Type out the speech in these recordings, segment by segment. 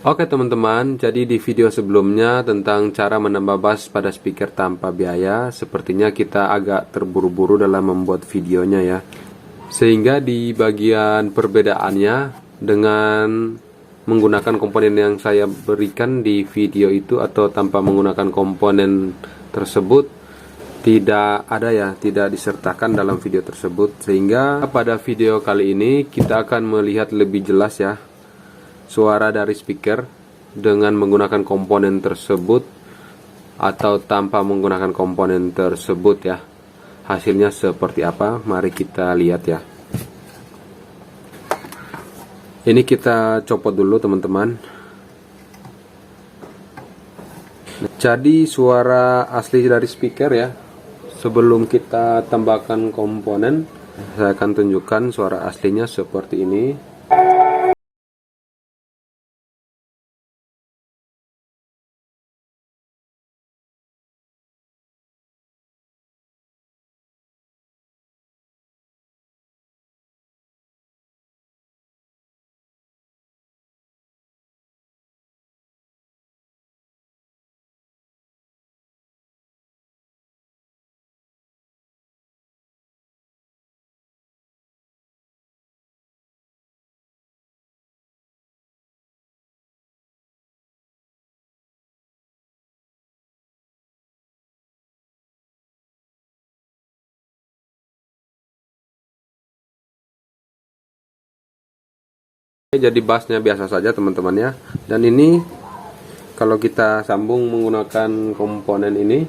Oke teman-teman, jadi di video sebelumnya tentang cara menambah bass pada speaker tanpa biaya, sepertinya kita agak terburu-buru dalam membuat videonya ya. Sehingga di bagian perbedaannya dengan menggunakan komponen yang saya berikan di video itu atau tanpa menggunakan komponen tersebut tidak ada ya, tidak disertakan dalam video tersebut. Sehingga pada video kali ini kita akan melihat lebih jelas ya suara dari speaker dengan menggunakan komponen tersebut atau tanpa menggunakan komponen tersebut ya. Hasilnya seperti apa? Mari kita lihat ya. Ini kita copot dulu teman-teman. Jadi suara asli dari speaker ya. Sebelum kita tambahkan komponen, saya akan tunjukkan suara aslinya seperti ini. Jadi bassnya biasa saja teman-teman ya. Dan ini kalau kita sambung menggunakan komponen ini,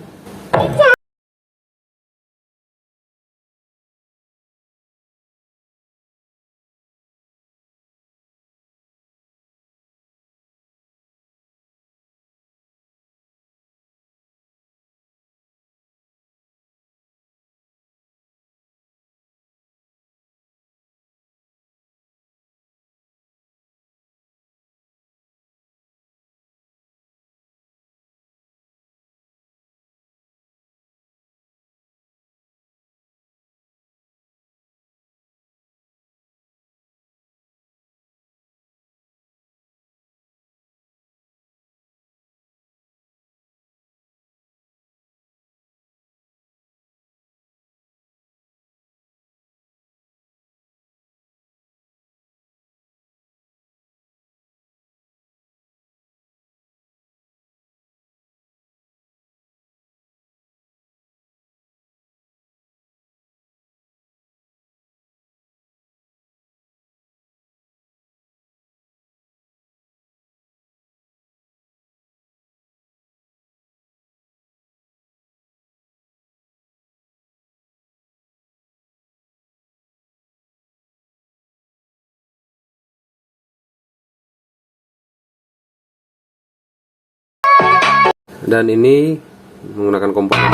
dan ini menggunakan komponen